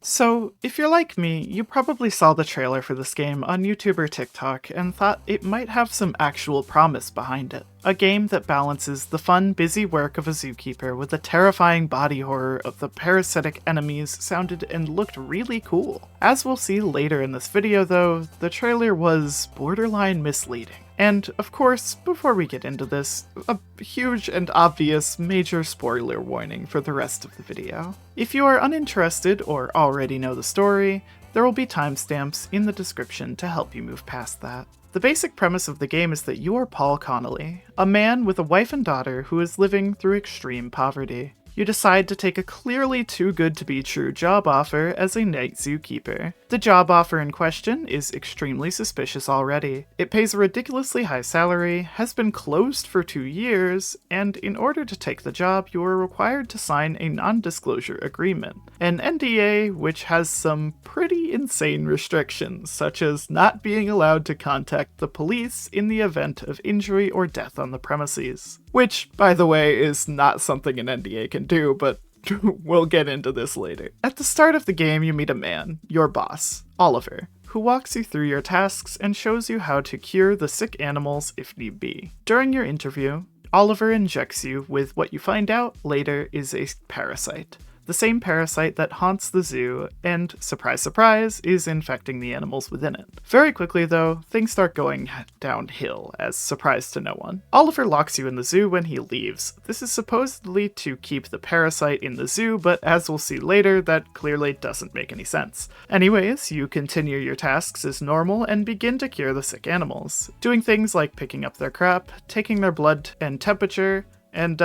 So, if you're like me, you probably saw the trailer for this game on YouTube or TikTok and thought it might have some actual promise behind it. A game that balances the fun, busy work of a zookeeper with the terrifying body horror of the parasitic enemies sounded and looked really cool. As we'll see later in this video though, the trailer was borderline misleading. And, of course, before we get into this, a huge and obvious major spoiler warning for the rest of the video. If you are uninterested or already know the story, there will be timestamps in the description to help you move past that. The basic premise of the game is that you are Paul Connolly, a man with a wife and daughter who is living through extreme poverty. You decide to take a clearly too good to be true job offer as a night zookeeper. The job offer in question is extremely suspicious already. It pays a ridiculously high salary, has been closed for 2 years, and in order to take the job you are required to sign a non-disclosure agreement. An NDA which has some pretty insane restrictions, such as not being allowed to contact the police in the event of injury or death on the premises. Which, by the way, is not something an NDA can do, but we'll get into this later. At the start of the game, you meet a man, your boss, Oliver, who walks you through your tasks and shows you how to cure the sick animals if need be. During your interview, Oliver injects you with what you find out later is a parasite. The same parasite that haunts the zoo and, surprise surprise, is infecting the animals within it. Very quickly though, things start going downhill, as surprise to no one. Oliver locks you in the zoo when he leaves. This is supposedly to keep the parasite in the zoo, but as we'll see later, that clearly doesn't make any sense. Anyways, you continue your tasks as normal and begin to cure the sick animals, doing things like picking up their crap, taking their blood and temperature, and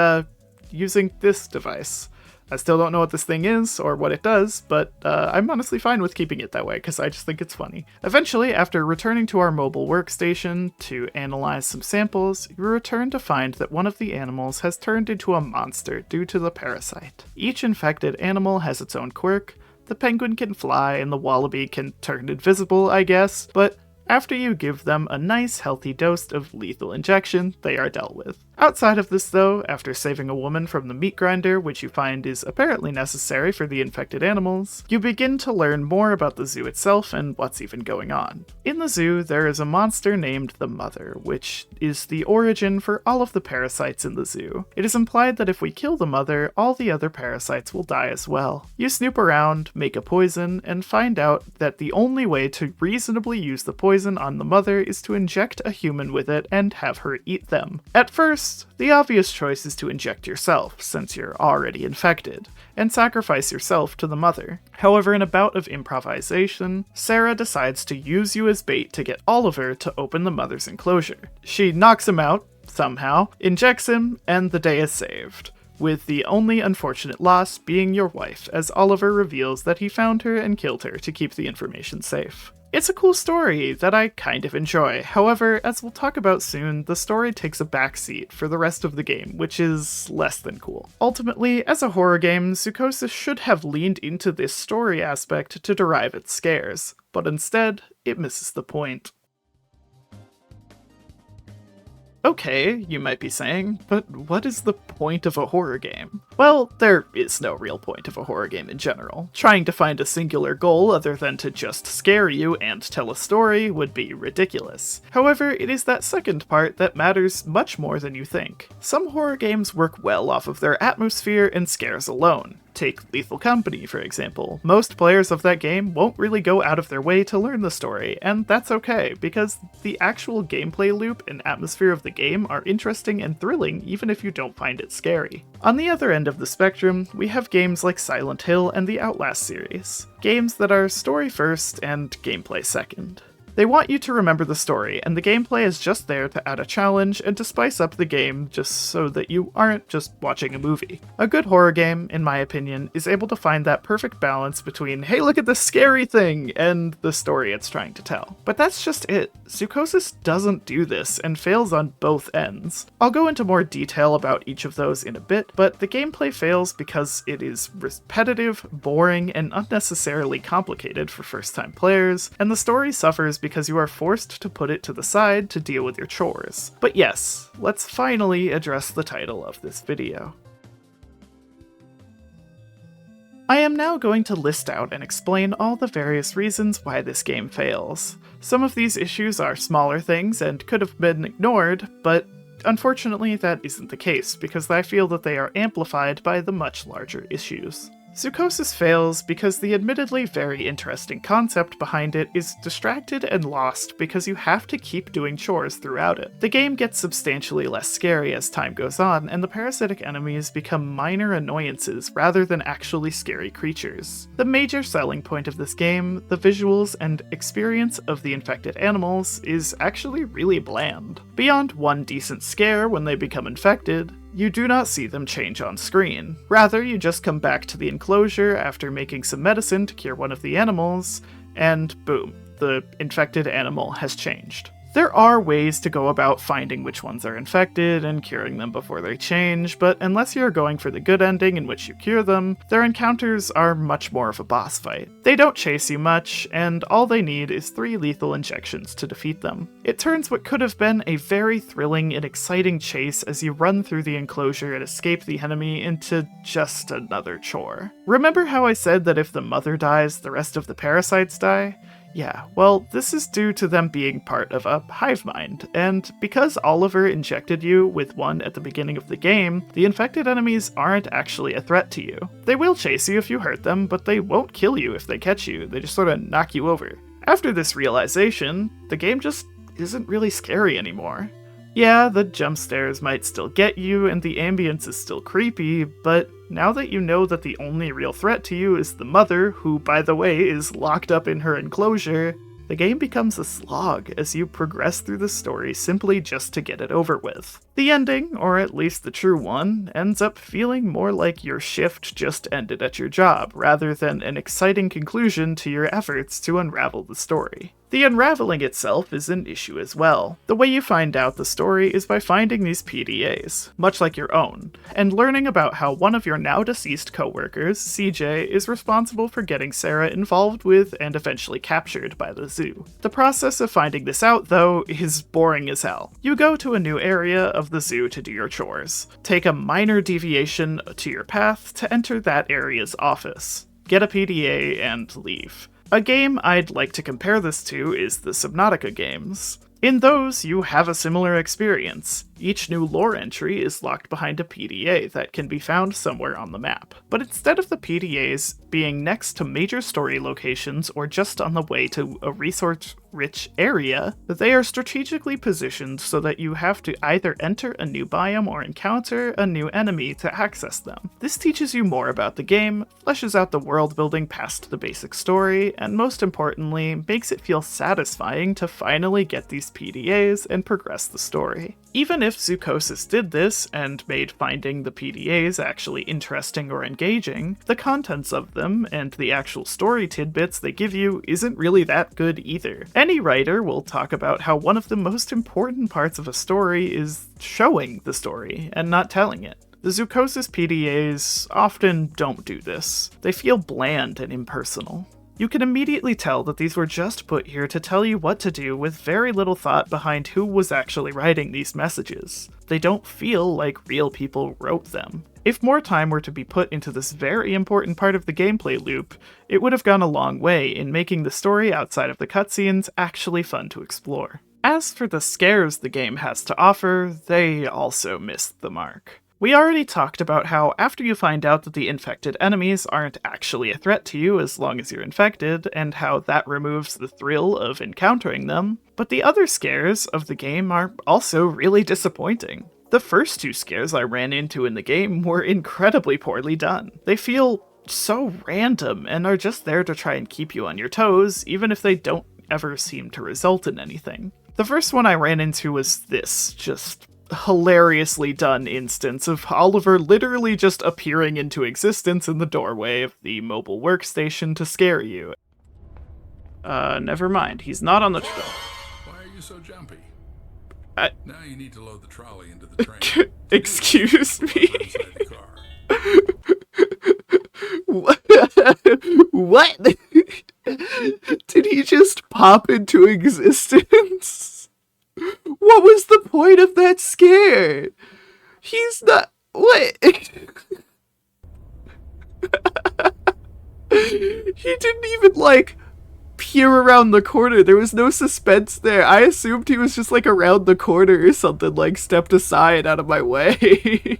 using this device. I still don't know what this thing is or what it does, but I'm honestly fine with keeping it that way because I just think it's funny. Eventually, after returning to our mobile workstation to analyze some samples, you return to find that one of the animals has turned into a monster due to the parasite. Each infected animal has its own quirk. The penguin can fly and the wallaby can turn invisible, I guess, but after you give them a nice healthy dose of lethal injection, they are dealt with. Outside of this though, after saving a woman from the meat grinder, which you find is apparently necessary for the infected animals, you begin to learn more about the zoo itself and what's even going on. In the zoo, there is a monster named the Mother, which is the origin for all of the parasites in the zoo. It is implied that if we kill the Mother, all the other parasites will die as well. You snoop around, make a poison, and find out that the only way to reasonably use the poison on the Mother is to inject a human with it and have her eat them. At first, the obvious choice is to inject yourself, since you're already infected, and sacrifice yourself to the Mother. However, in a bout of improvisation, Sarah decides to use you as bait to get Oliver to open the Mother's enclosure. She knocks him out, somehow, injects him, and the day is saved, with the only unfortunate loss being your wife, as Oliver reveals that he found her and killed her to keep the information safe. It's a cool story that I kind of enjoy. However, as we'll talk about soon, the story takes a backseat for the rest of the game, which is less than cool. Ultimately, as a horror game, Zoochosis should have leaned into this story aspect to derive its scares, but instead, it misses the point. Okay, you might be saying, but what is the point of a horror game? Well, there is no real point of a horror game in general. Trying to find a singular goal other than to just scare you and tell a story would be ridiculous. However, it is that second part that matters much more than you think. Some horror games work well off of their atmosphere and scares alone. Take Lethal Company, for example. Most players of that game won't really go out of their way to learn the story, and that's okay, because the actual gameplay loop and atmosphere of the game are interesting and thrilling even if you don't find it scary. On the other end of the spectrum, we have games like Silent Hill and the Outlast series. Games that are story first and gameplay second. They want you to remember the story, and the gameplay is just there to add a challenge and to spice up the game just so that you aren't just watching a movie. A good horror game, in my opinion, is able to find that perfect balance between, hey look at this scary thing, and the story it's trying to tell. But that's just it. Zoochosis doesn't do this, and fails on both ends. I'll go into more detail about each of those in a bit, but the gameplay fails because it is repetitive, boring, and unnecessarily complicated for first-time players, and the story suffers because you are forced to put it to the side to deal with your chores. But yes, let's finally address the title of this video. I am now going to list out and explain all the various reasons why this game fails. Some of these issues are smaller things and could have been ignored, but unfortunately that isn't the case, because I feel that they are amplified by the much larger issues. Zoochosis fails because the admittedly very interesting concept behind it is distracted and lost because you have to keep doing chores throughout it. The game gets substantially less scary as time goes on, and the parasitic enemies become minor annoyances rather than actually scary creatures. The major selling point of this game, the visuals and experience of the infected animals, is actually really bland. Beyond one decent scare when they become infected, you do not see them change on screen. Rather, you just come back to the enclosure after making some medicine to cure one of the animals, and boom, the infected animal has changed. There are ways to go about finding which ones are infected and curing them before they change, but unless you're going for the good ending in which you cure them, their encounters are much more of a boss fight. They don't chase you much, and all they need is 3 lethal injections to defeat them. It turns what could have been a very thrilling and exciting chase as you run through the enclosure and escape the enemy into just another chore. Remember how I said that if the mother dies, the rest of the parasites die? Yeah, well, this is due to them being part of a hive mind, and because Oliver injected you with one at the beginning of the game, the infected enemies aren't actually a threat to you. They will chase you if you hurt them, but they won't kill you if they catch you, they just sort of knock you over. After this realization, the game just isn't really scary anymore. Yeah, the jump scares might still get you, and the ambience is still creepy, but now that you know that the only real threat to you is the mother, who, by the way, is locked up in her enclosure, the game becomes a slog as you progress through the story simply just to get it over with. The ending, or at least the true one, ends up feeling more like your shift just ended at your job, rather than an exciting conclusion to your efforts to unravel the story. The unraveling itself is an issue as well. The way you find out the story is by finding these PDAs, much like your own, and learning about how one of your now deceased coworkers, CJ, is responsible for getting Sarah involved with and eventually captured by the zoo. The process of finding this out, though, is boring as hell. You go to a new area of the zoo to do your chores. Take a minor deviation to your path to enter that area's office. Get a PDA and leave. A game I'd like to compare this to is the Subnautica games. In those, you have a similar experience. Each new lore entry is locked behind a PDA that can be found somewhere on the map. But instead of the PDAs being next to major story locations or just on the way to a resource-rich area, they are strategically positioned so that you have to either enter a new biome or encounter a new enemy to access them. This teaches you more about the game, fleshes out the world building past the basic story, and most importantly, makes it feel satisfying to finally get these PDAs and progress the story. Even if Zoochosis did this, and made finding the PDAs actually interesting or engaging, the contents of them, and the actual story tidbits they give you, isn't really that good either. Any writer will talk about how one of the most important parts of a story is showing the story, and not telling it. The Zoochosis PDAs often don't do this. They feel bland and impersonal. You can immediately tell that these were just put here to tell you what to do with very little thought behind who was actually writing these messages. They don't feel like real people wrote them. If more time were to be put into this very important part of the gameplay loop, it would have gone a long way in making the story outside of the cutscenes actually fun to explore. As for the scares the game has to offer, they also missed the mark. We already talked about how after you find out that the infected enemies aren't actually a threat to you as long as you're infected, and how that removes the thrill of encountering them, but the other scares of the game are also really disappointing. The first 2 scares I ran into in the game were incredibly poorly done. They feel so random and are just there to try and keep you on your toes, even if they don't ever seem to result in anything. The first one I ran into was this, just hilariously done instance of Oliver literally just appearing into existence in the doorway of the mobile workstation to scare you. Never mind, he's not on the trolley. Why are you so jumpy? Now you need to load the trolley into the train. Excuse me? What? What? Did he just pop into existence? What was the point of that scare? He's not... What? He didn't even, like, peer around the corner. There was no suspense there. I assumed he was just, like, around the corner or something, like, stepped aside out of my way.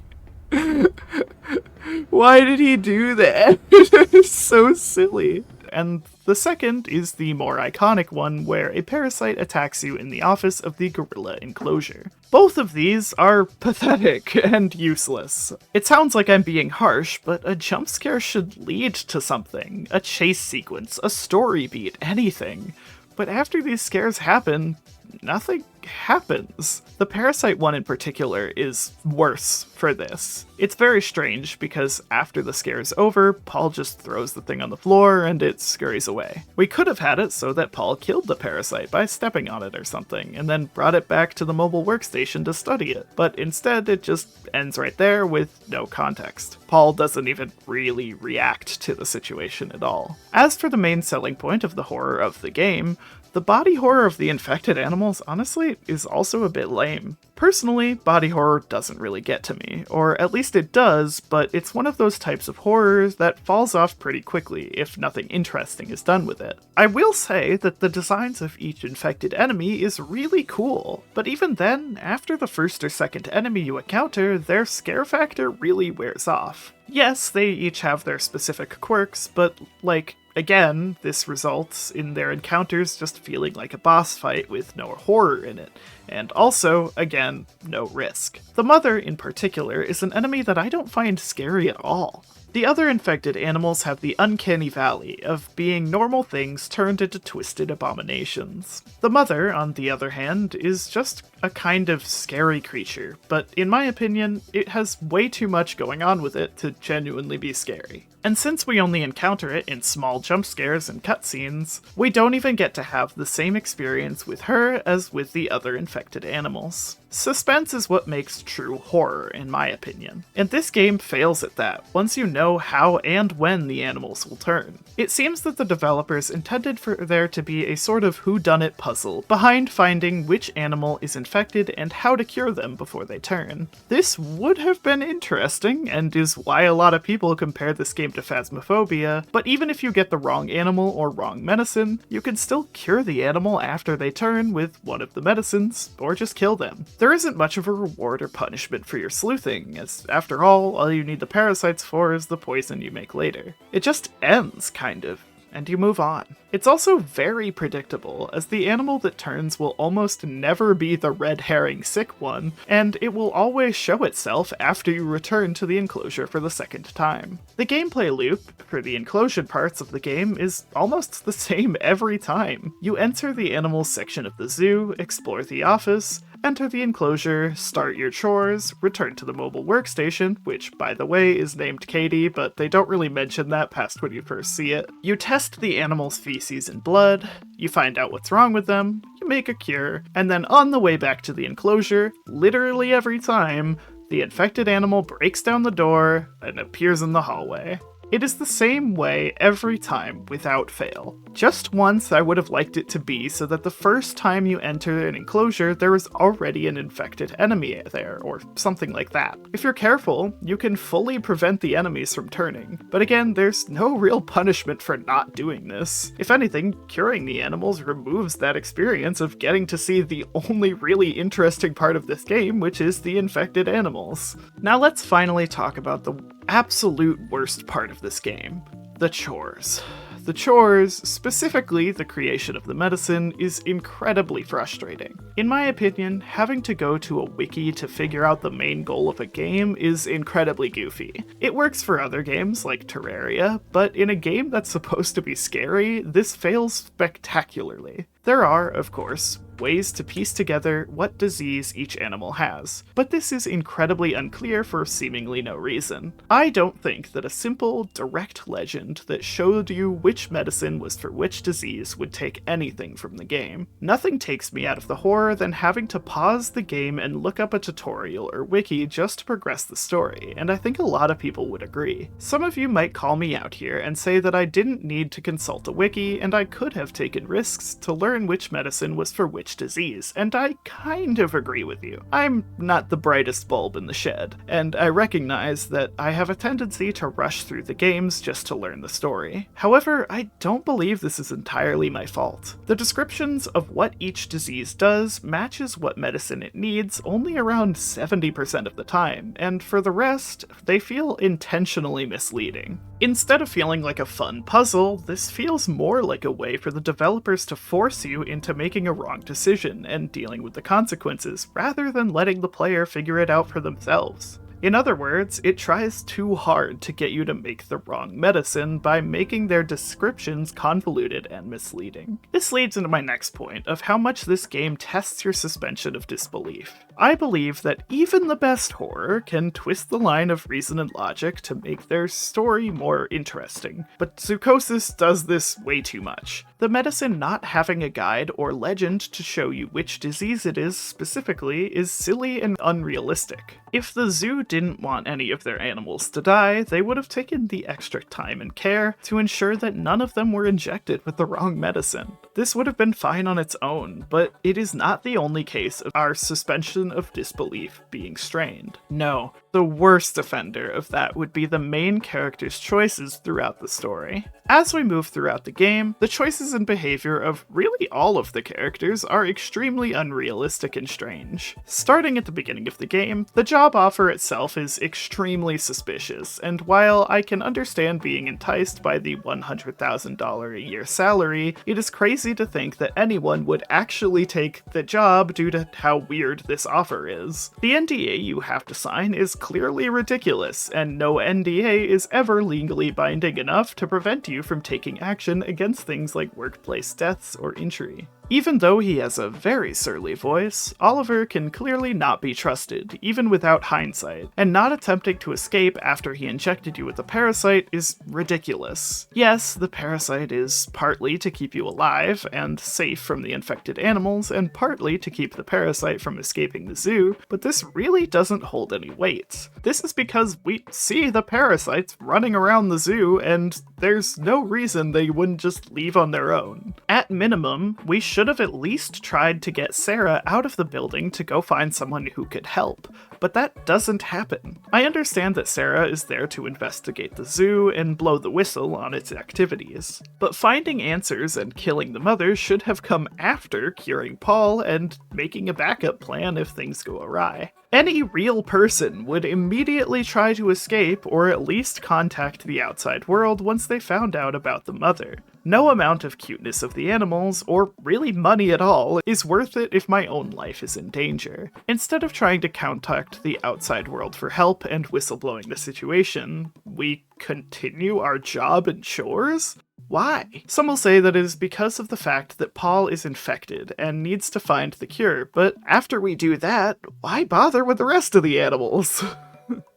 Why did he do that? It's so silly. And the second is the more iconic one, where a parasite attacks you in the office of the gorilla enclosure. Both of these are pathetic and useless. It sounds like I'm being harsh, but a jump scare should lead to something. A chase sequence, a story beat, anything. But after these scares happen, nothing happens. The parasite one in particular is worse for this. It's very strange because after the scare is over, Paul just throws the thing on the floor and it scurries away. We could have had it so that Paul killed the parasite by stepping on it or something, and then brought it back to the mobile workstation to study it. But instead, it just ends right there with no context. Paul doesn't even really react to the situation at all. As for the main selling point of the horror of the game, the body horror of the infected animals, honestly, is also a bit lame. Personally, body horror doesn't really get to me, or at least it does, but it's one of those types of horrors that falls off pretty quickly if nothing interesting is done with it. I will say that the designs of each infected enemy is really cool, but even then, after the first or second enemy you encounter, their scare factor really wears off. Yes, they each have their specific quirks, but, like, again, this results in their encounters just feeling like a boss fight with no horror in it, and also, again, no risk. The mother, in particular, is an enemy that I don't find scary at all. The other infected animals have the uncanny valley of being normal things turned into twisted abominations. The mother, on the other hand, is just a kind of scary creature, but in my opinion, it has way too much going on with it to genuinely be scary. And since we only encounter it in small jump scares and cutscenes, we don't even get to have the same experience with her as with the other infected animals. Suspense is what makes true horror, in my opinion. And this game fails at that, once you know how and when the animals will turn. It seems that the developers intended for there to be a sort of whodunit puzzle behind finding which animal is infected and how to cure them before they turn. This would have been interesting, and is why a lot of people compare this game to Phasmophobia, but even if you get the wrong animal or wrong medicine, you can still cure the animal after they turn with one of the medicines, or just kill them. There isn't much of a reward or punishment for your sleuthing, as after all you need the parasites for is the poison you make later. It just ends, kind of, and you move on. It's also very predictable, as the animal that turns will almost never be the red herring sick one, and it will always show itself after you return to the enclosure for the second time. The gameplay loop for the enclosure parts of the game is almost the same every time. You enter the animals section of the zoo, explore the office, enter the enclosure, start your chores, return to the mobile workstation, which, by the way, is named Katie, but they don't really mention that past when you first see it. You test the animal's feces and blood, you find out what's wrong with them, you make a cure, and then on the way back to the enclosure, literally every time, the infected animal breaks down the door and appears in the hallway. It is the same way every time, without fail. Just once I would have liked it to be so that the first time you enter an enclosure, there is already an infected enemy there, or something like that. If you're careful, you can fully prevent the enemies from turning. But again, there's no real punishment for not doing this. If anything, curing the animals removes that experience of getting to see the only really interesting part of this game, which is the infected animals. Now let's finally talk about the absolute worst part of this game, the chores. The chores, specifically the creation of the medicine, is incredibly frustrating. In my opinion, having to go to a wiki to figure out the main goal of a game is incredibly goofy. It works for other games like Terraria, but in a game that's supposed to be scary, this fails spectacularly. There are, of course, ways to piece together what disease each animal has, but this is incredibly unclear for seemingly no reason. I don't think that a simple, direct legend that showed you which medicine was for which disease would take anything from the game. Nothing takes me out of the horror than having to pause the game and look up a tutorial or wiki just to progress the story, and I think a lot of people would agree. Some of you might call me out here and say that I didn't need to consult a wiki and I could have taken risks to learn which medicine was for which each disease, and I kind of agree with you. I'm not the brightest bulb in the shed, and I recognize that I have a tendency to rush through the games just to learn the story. However, I don't believe this is entirely my fault. The descriptions of what each disease does matches what medicine it needs only around 70% of the time, and for the rest, they feel intentionally misleading. Instead of feeling like a fun puzzle, this feels more like a way for the developers to force you into making a wrong decision and dealing with the consequences, rather than letting the player figure it out for themselves. In other words, it tries too hard to get you to make the wrong medicine by making their descriptions convoluted and misleading. This leads into my next point of how much this game tests your suspension of disbelief. I believe that even the best horror can twist the line of reason and logic to make their story more interesting, but Zoochosis does this way too much. The medicine not having a guide or legend to show you which disease it is specifically is silly and unrealistic. If the zoo didn't want any of their animals to die, they would have taken the extra time and care to ensure that none of them were injected with the wrong medicine. This would have been fine on its own, but it is not the only case of our suspension of disbelief being strained. No, the worst offender of that would be the main character's choices throughout the story. As we move throughout the game, the choices and behavior of really all of the characters are extremely unrealistic and strange. Starting at the beginning of the game, the job offer itself is extremely suspicious, and while I can understand being enticed by the $100,000 a year salary, it is crazy to think that anyone would actually take the job due to how weird this offer is. The NDA you have to sign is clearly ridiculous, and no NDA is ever legally binding enough to prevent you from taking action against things like workplace deaths or injury. Even though he has a very surly voice, Oliver can clearly not be trusted, even without hindsight, and not attempting to escape after he injected you with a parasite is ridiculous. Yes, the parasite is partly to keep you alive and safe from the infected animals, and partly to keep the parasite from escaping the zoo, but this really doesn't hold any weight. This is because we see the parasites running around the zoo, and there's no reason they wouldn't just leave on their own. At minimum, we should have at least tried to get Sarah out of the building to go find someone who could help, but that doesn't happen. I understand that Sarah is there to investigate the zoo and blow the whistle on its activities, but finding answers and killing the mother should have come after curing Paul and making a backup plan if things go awry. Any real person would immediately try to escape or at least contact the outside world once they found out about the mother. No amount of cuteness of the animals, or really money at all, is worth it if my own life is in danger. Instead of trying to contact the outside world for help and whistleblowing the situation, we continue our job and chores? Why? Some will say that it is because of the fact that Paul is infected and needs to find the cure, but after we do that, why bother with the rest of the animals?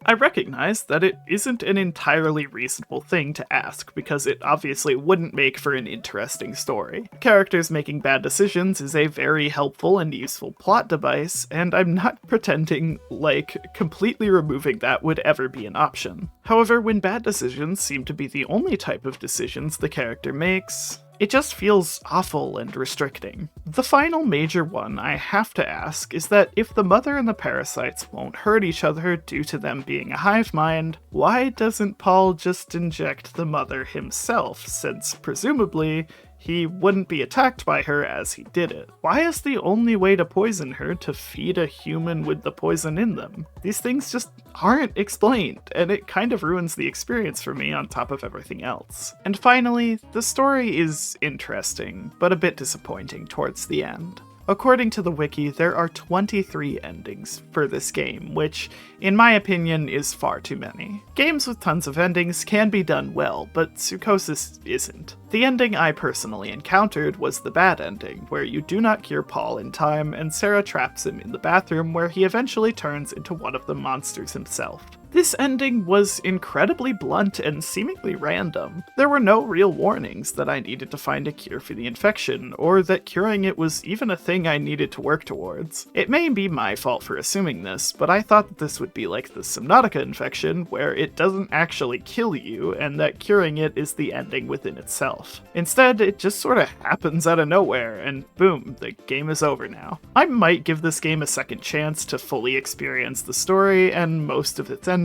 I recognize that it isn't an entirely reasonable thing to ask, because it obviously wouldn't make for an interesting story. Characters making bad decisions is a very helpful and useful plot device, and I'm not pretending like completely removing that would ever be an option. However, when bad decisions seem to be the only type of decisions the character makes, it just feels awful and restricting. The final major one I have to ask is that if the mother and the parasites won't hurt each other due to them being a hive mind, why doesn't Paul just inject the mother himself, since presumably he wouldn't be attacked by her as he did it? Why is the only way to poison her to feed a human with the poison in them? These things just aren't explained, and it kind of ruins the experience for me on top of everything else. And finally, the story is interesting, but a bit disappointing towards the end. According to the wiki, there are 23 endings for this game, which, in my opinion, is far too many. Games with tons of endings can be done well, but Zoochosis isn't. The ending I personally encountered was the bad ending, where you do not cure Paul in time and Sarah traps him in the bathroom where he eventually turns into one of the monsters himself. This ending was incredibly blunt and seemingly random. There were no real warnings that I needed to find a cure for the infection, or that curing it was even a thing I needed to work towards. It may be my fault for assuming this, but I thought that this would be like the Subnautica infection, where it doesn't actually kill you, and that curing it is the ending within itself. Instead, it just sort of happens out of nowhere, and boom, the game is over now. I might give this game a second chance to fully experience the story and most of its endings,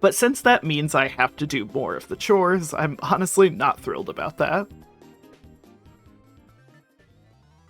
but since that means I have to do more of the chores, I'm honestly not thrilled about that.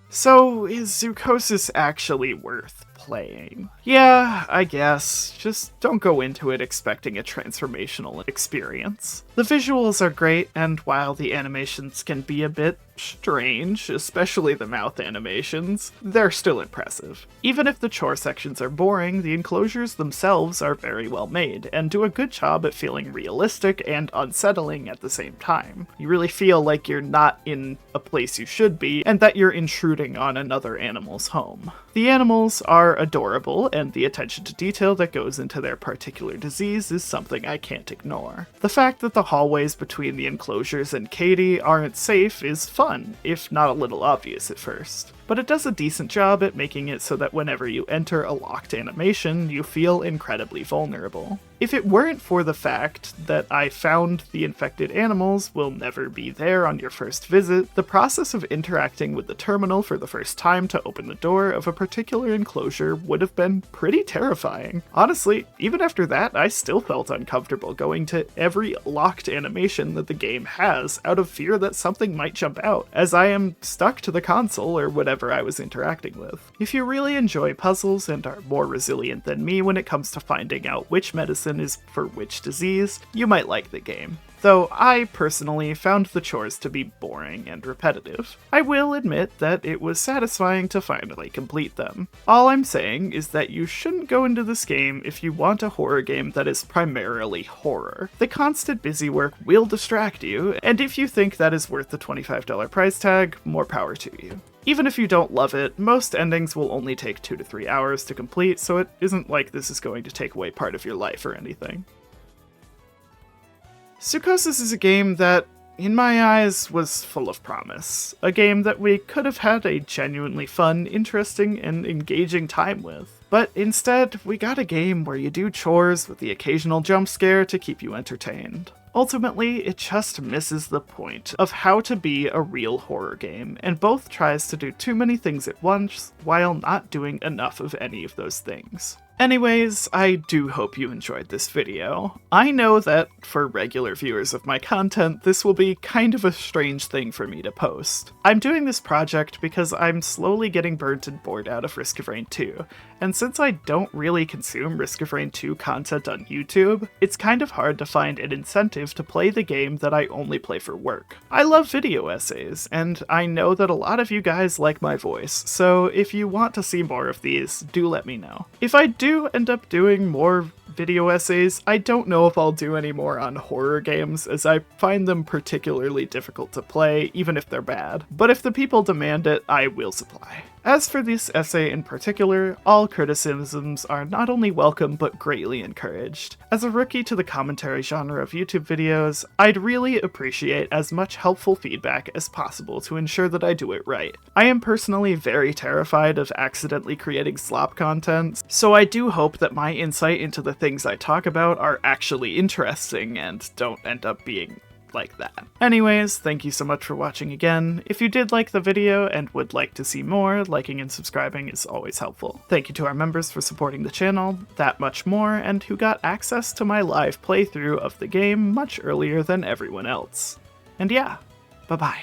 So, is Zoochosis actually worth playing? Yeah, I guess. Just don't go into it expecting a transformational experience. The visuals are great, and while the animations can be a bit strange, especially the mouth animations, they're still impressive. Even if the chore sections are boring, the enclosures themselves are very well made, and do a good job at feeling realistic and unsettling at the same time. You really feel like you're not in a place you should be, and that you're intruding on another animal's home. The animals are adorable, and the attention to detail that goes into their particular disease is something I can't ignore. The fact that the hallways between the enclosures and Katie aren't safe is fun, if not a little obvious at first. But it does a decent job at making it so that whenever you enter a locked animation, you feel incredibly vulnerable. If it weren't for the fact that I found the infected animals will never be there on your first visit, the process of interacting with the terminal for the first time to open the door of a particular enclosure would have been pretty terrifying. Honestly, even after that, I still felt uncomfortable going to every locked animation that the game has out of fear that something might jump out, as I am stuck to the console or whatever I was interacting with. If you really enjoy puzzles and are more resilient than me when it comes to finding out which medicine is for which disease, you might like the game. Though I personally found the chores to be boring and repetitive. I will admit that it was satisfying to finally complete them. All I'm saying is that you shouldn't go into this game if you want a horror game that is primarily horror. The constant busy work will distract you, and if you think that is worth the $25 price tag, more power to you. Even if you don't love it, most endings will only take 2 to 3 hours to complete, so it isn't like this is going to take away part of your life or anything. Zoochosis is a game that, in my eyes, was full of promise. A game that we could have had a genuinely fun, interesting, and engaging time with. But instead, we got a game where you do chores with the occasional jump scare to keep you entertained. Ultimately, it just misses the point of how to be a real horror game, and both tries to do too many things at once while not doing enough of any of those things. Anyways, I do hope you enjoyed this video. I know that, for regular viewers of my content, this will be kind of a strange thing for me to post. I'm doing this project because I'm slowly getting burnt and bored out of Risk of Rain 2, and since I don't really consume Risk of Rain 2 content on YouTube, it's kind of hard to find an incentive to play the game that I only play for work. I love video essays, and I know that a lot of you guys like my voice, so if you want to see more of these, do let me know. If I do end up doing more video essays, I don't know if I'll do any more on horror games, as I find them particularly difficult to play, even if they're bad. But if the people demand it, I will supply. As for this essay in particular, all criticisms are not only welcome but greatly encouraged. As a rookie to the commentary genre of YouTube videos, I'd really appreciate as much helpful feedback as possible to ensure that I do it right. I am personally very terrified of accidentally creating slop content, so I do hope that my insight into the things I talk about are actually interesting and don't end up being like that. Anyways, thank you so much for watching again. If you did like the video and would like to see more, liking and subscribing is always helpful. Thank you to our members for supporting the channel, that much more, and who got access to my live playthrough of the game much earlier than everyone else. And yeah, bye-bye.